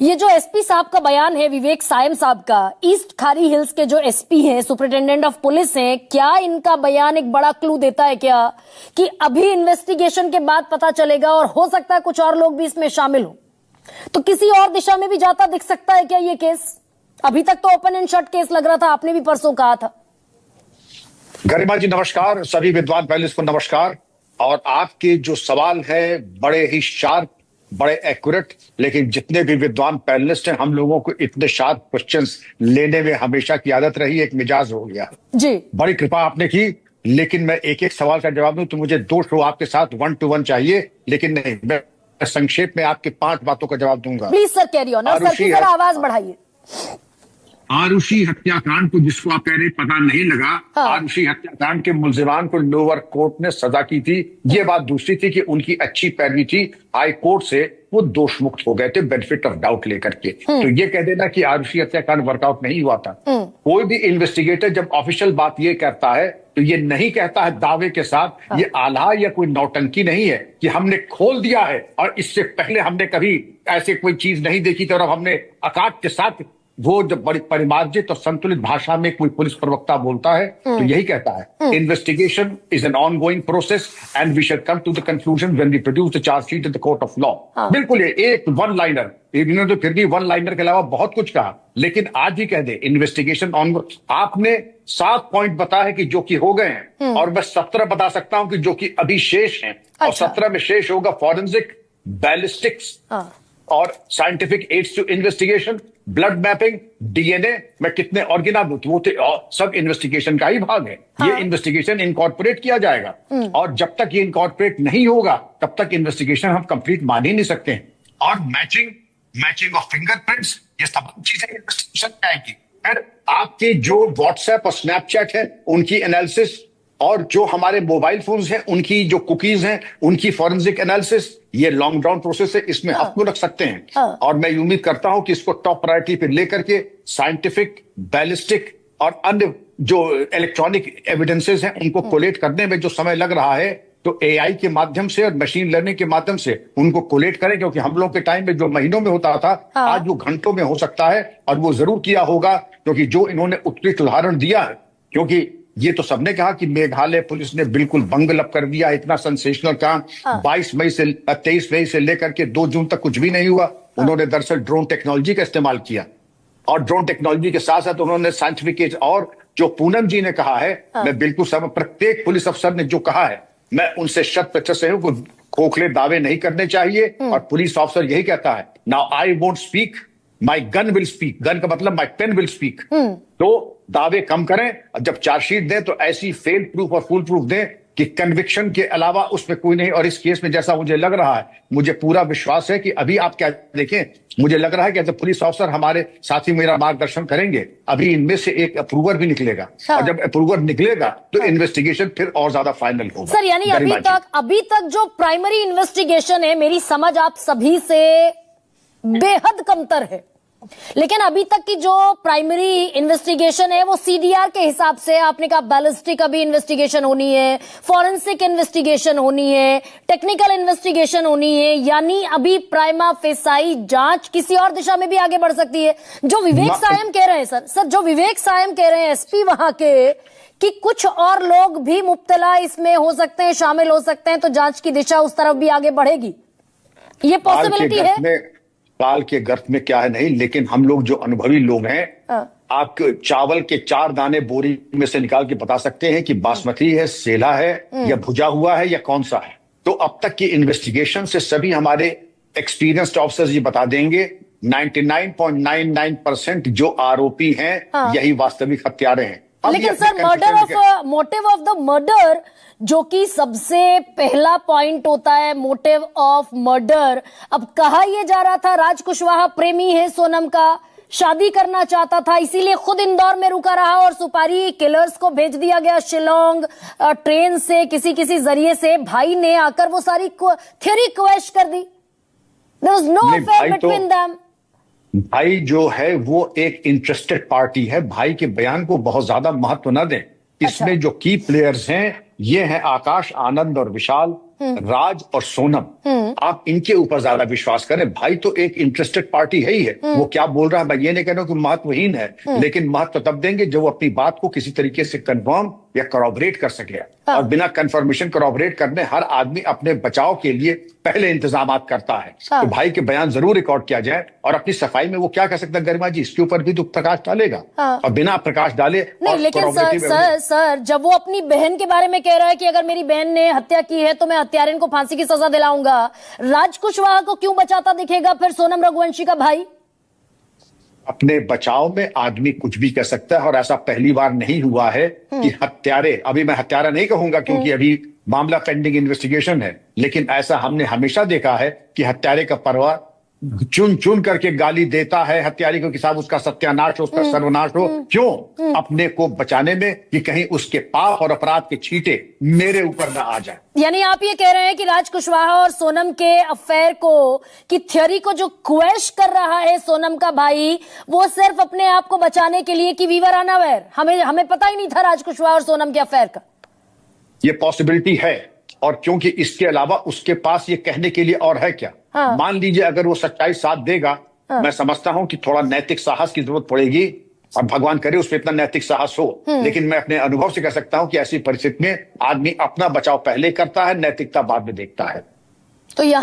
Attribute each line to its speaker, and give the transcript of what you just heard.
Speaker 1: ये जो एसपी साहब का बयान है, विवेक सायम साहब का, ईस्ट खारी हिल्स के जो एसपी हैं, सुपरिटेंडेंट ऑफ पुलिस हैं, क्या इनका बयान एक बड़ा क्लू देता है क्या कि अभी इन्वेस्टिगेशन के बाद पता चलेगा और हो सकता है कुछ और लोग भी इसमें शामिल हो, तो किसी और दिशा में भी जाता दिख सकता है क्या ये केस? अभी तक तो ओपन एंड शट केस लग रहा था, आपने भी परसों कहा था।
Speaker 2: गरिमा जी नमस्कार, सभी विद्वान पैनलिस्ट को नमस्कार। और आपके जो सवाल है बड़े ही शार्प, बड़े एक्यूरेट, लेकिन जितने भी विद्वान पैनलिस्ट हैं, हम लोगों को इतने शार्प क्वेश्चंस लेने में हमेशा की आदत रही, एक मिजाज हो गया
Speaker 1: जी।
Speaker 2: बड़ी कृपा आपने की, लेकिन मैं एक एक सवाल का जवाब दूं तो मुझे 2 शो आपके साथ 1 to 1 चाहिए, लेकिन नहीं, मैं संक्षेप में आपकी 5 बातों का जवाब दूंगा।
Speaker 1: Please sir, carry on. Sir की जरा आवाज बढ़ाइए।
Speaker 2: आरुषि हत्याकांड को, जिसको आप कह रहे पता नहीं लगा,
Speaker 1: हाँ।
Speaker 2: आरुषि हत्याकांड के मुलजिमान को लोअर कोर्ट ने सजा की थी। ये बात दूसरी थी कि उनकी अच्छी पैरवी थी, हाई कोर्ट से वो दोष मुक्त हो गए थे बेनिफिट ऑफ डाउट लेकर के। तो ये कह देना कि आरुषि हत्याकांड वर्कआउट नहीं हुआ था। कोई भी इन्वेस्टिगेटर जब ऑफिशियल बात ये कहता है तो ये नहीं कहता है दावे के साथ, ये आल्हा या कोई नौटंकी नहीं है कि हमने खोल दिया है और इससे पहले हमने कभी ऐसे कोई चीज नहीं देखी थी और अब हमने अकाट के साथ, वो जब बड़ी परिमार्जित और संतुलित भाषा में कोई पुलिस प्रवक्ता बोलता है तो यही कहता है, investigation is an ongoing process and we should come to the conclusion when we produce the chargesheet in the court of law. बिल्कुल, ये एक वन लाइनर, इन्होंने तो फिर भी वन लाइनर के अलावा बहुत कुछ कहा, लेकिन आज ही कह दे इन्वेस्टिगेशन ऑन। आपने 7 पॉइंट बताया है कि जो कि हो गए हैं, और मैं 17 बता सकता हूं कि जो कि अभी शेष हैं। और 17 में शेष होगा फॉरेंसिक, बैलिस्टिक्स और scientific aids to investigation, blood mapping, DNA. मैं कितने और गिना दूं, वो सब इन्वेस्टिगेशन का ही भाग है। ये इन्वेस्टिगेशन इनकॉर्पोरेट किया जाएगा, और जब तक ये इनकॉर्पोरेट नहीं होगा तब तक इन्वेस्टिगेशन हम कंप्लीट मान ही नहीं सकते हैं। और मैचिंग ऑफ फिंगरप्रिंट्स, ये सब चीजें इन्वेस्टिगेशन में आएंगी। फिर आपके जो व्हाट्सएप और स्नैपचैट है उनकी एनालिसिस, और जो हमारे मोबाइल फोन्स हैं उनकी जो कुकीज हैं उनकी फॉरेंसिक एनालिसिस, ये लॉन्ग ड्राउन प्रोसेस है, इसमें हफ्तों लग सकते हैं। और मैं उम्मीद करता हूं कि इसको टॉप प्रायोरिटी पे लेकर के साइंटिफिक, बैलिस्टिक और अन्य जो इलेक्ट्रॉनिक एविडेंसेस हैं उनको कोलेट करने में जो समय लग रहा है, तो एआई के माध्यम से और मशीन लर्निंग के माध्यम से उनको कोलेट करें, क्योंकि हम लोग के टाइम में जो महीनों में होता था, आज वो घंटों में हो सकता है। और वो जरूर किया होगा, क्योंकि जो इन्होंने उत्कृष्ट उदाहरण दिया है, क्योंकि ये तो सबने कहा कि मेघालय पुलिस ने बिल्कुल बंगलप कर दिया, इतना सेंसेशनल काम। 23 मई से लेकर के 2 जून तक कुछ भी नहीं हुआ। उन्होंने दरअसल ड्रोन टेक्नोलॉजी का इस्तेमाल किया, और ड्रोन टेक्नोलॉजी के साथ साथ उन्होंने साइंटिफिक, और जो पूनम जी ने कहा है, मैं बिल्कुल सब, प्रत्येक पुलिस अफसर ने जो कहा है मैं उनसे 100% सहयोग हूं। खोखले दावे नहीं करने चाहिए, और पुलिस ऑफिसर यही कहता है, now I won't speak, my gun will speak. Gun का मतलब माई पेन विल स्पीक। तो दावे कम करें, और जब चार्जशीट दें तो ऐसी फेल प्रूफ और फुल प्रूफ दें कि कन्विक्शन के अलावा उसमें कोई नहीं। और इस केस में जैसा मुझे लग रहा है, मुझे पूरा विश्वास है कि अभी आप क्या देखें, मुझे लग रहा है कि एज ए पुलिस ऑफिसर हमारे साथी मेरा मार्गदर्शन करेंगे, अभी इनमें से एक अप्रूवर भी निकलेगा। और जब अप्रूवर निकलेगा तो इन्वेस्टिगेशन फिर और ज्यादा फाइनल होगा।
Speaker 1: सर, यानी अभी तक जो प्राइमरी इन्वेस्टिगेशन है, मेरी समझ आप सभी से बेहद कमतर है, लेकिन अभी तक की जो प्राइमरी इन्वेस्टिगेशन है वो सीडीआर के हिसाब से, आपने कहा बैलिस्टिक अभी इन्वेस्टिगेशन होनी है, फॉरेंसिक इन्वेस्टिगेशन होनी है, टेक्निकल इन्वेस्टिगेशन होनी है, यानी अभी प्राइमा फेसाई जांच किसी और दिशा में भी आगे बढ़ सकती है। जो विवेक सायम कह रहे हैं सर जो विवेक सायम कह रहे हैं एसपी वहां के, कि कुछ और लोग भी मुब्तला इसमें हो सकते हैं, शामिल हो सकते हैं, तो जांच की दिशा उस तरफ भी आगे बढ़ेगी, ये पॉसिबिलिटी है।
Speaker 2: काल के गर्त में क्या है नहीं, लेकिन हम लोग जो अनुभवी लोग हैं, आप चावल के 4 दाने बोरी में से निकाल के बता सकते हैं कि बासमती है, सेला है, या भुजा हुआ है, या कौन सा है। तो अब तक की इन्वेस्टिगेशन से सभी हमारे एक्सपीरियंस्ड ऑफिसर्स ये बता देंगे, 99.99% जो आरोपी हैं यही वास्तविक हत्यारे हैं।
Speaker 1: लेकिन sir, motive of the murder, जो कि सबसे पहला पॉइंट होता है, मोटिव ऑफ मर्डर। अब कहा यह जा रहा था राज कुशवाहा प्रेमी है सोनम का, शादी करना चाहता था, इसीलिए खुद इंदौर में रुका रहा, और सुपारी किलर्स को भेज दिया गया शिलोंग ट्रेन से, किसी जरिए से। भाई ने आकर वो सारी थ्योरी क्वेश्चन कर दी। There was no affair between them.
Speaker 2: भाई जो है वो एक इंटरेस्टेड पार्टी है, भाई के बयान को बहुत ज्यादा महत्व न दें। इसमें जो की प्लेयर्स हैं ये हैं आकाश, आनंद और विशाल। राज और सोनम, आप इनके ऊपर ज्यादा विश्वास करें। भाई तो एक इंटरेस्टेड पार्टी है ही है, वो क्या बोल रहा है मैं ये नहीं कह रहा हूं कि महत्वहीन है, लेकिन महत्व तब देंगे जब वो अपनी बात को किसी तरीके से कंफर्म या करॉबरेट कर सके। और बिना कंफर्मेशन करॉबरेट करने हर आदमी अपने बचाव के लिए पहले इंतजाम करता है। तो भाई के बयान जरूर रिकॉर्ड किया जाए, और अपनी सफाई में वो क्या कह सकता है गरिमा जी, इसके ऊपर भी तो प्रकाश डालेगा। और बिना प्रकाश डाले
Speaker 1: नहीं, लेकिन सर जब वो अपनी बहन के बारे में कह रहा है कि अगर मेरी बहन ने हत्या की है तो मैं हत्यारे को फांसी की सजा दिलाऊंगा, राज कुशवाहा को क्यों बचाता दिखेगा फिर सोनम रघुवंशी का भाई?
Speaker 2: अपने बचाव में आदमी कुछ भी कह सकता है, और ऐसा पहली बार नहीं हुआ है कि हत्यारे, अभी मैं हत्यारा नहीं कहूंगा क्योंकि अभी मामला पेंडिंग इन्वेस्टिगेशन है, लेकिन ऐसा हमने हमेशा देखा है कि हत्यारे का परिवार चुन चुन करके गाली देता है हत्यारे को कि साहब उसका सत्यानाश हो, उसका सर्वनाश हो। क्यों? अपने को बचाने में कि कहीं उसके पाप और अपराध के छींटे मेरे ऊपर ना आ जाए।
Speaker 1: यानी आप ये कह रहे हैं कि राज कुशवाहा और सोनम के अफेयर को, की थ्योरी को जो क्वेश कर रहा है सोनम का भाई, वो सिर्फ अपने आप को बचाने के लिए कि वी वर अनअवेयर, हमें पता ही नहीं था राज कुशवाहा और सोनम के अफेयर का।
Speaker 2: ये पॉसिबिलिटी है, और क्योंकि इसके अलावा उसके पास ये कहने के लिए और है क्या। मान लीजिए अगर वो सच्चाई साथ देगा, मैं समझता हूं कि थोड़ा नैतिक साहस की जरूरत पड़ेगी, और भगवान करे उसमें इतना नैतिक साहस हो। लेकिन मैं अपने अनुभव से कह सकता हूं कि ऐसी परिस्थिति में आदमी अपना बचाव पहले करता है, नैतिकता बाद में देखता है।
Speaker 1: तो यहाँ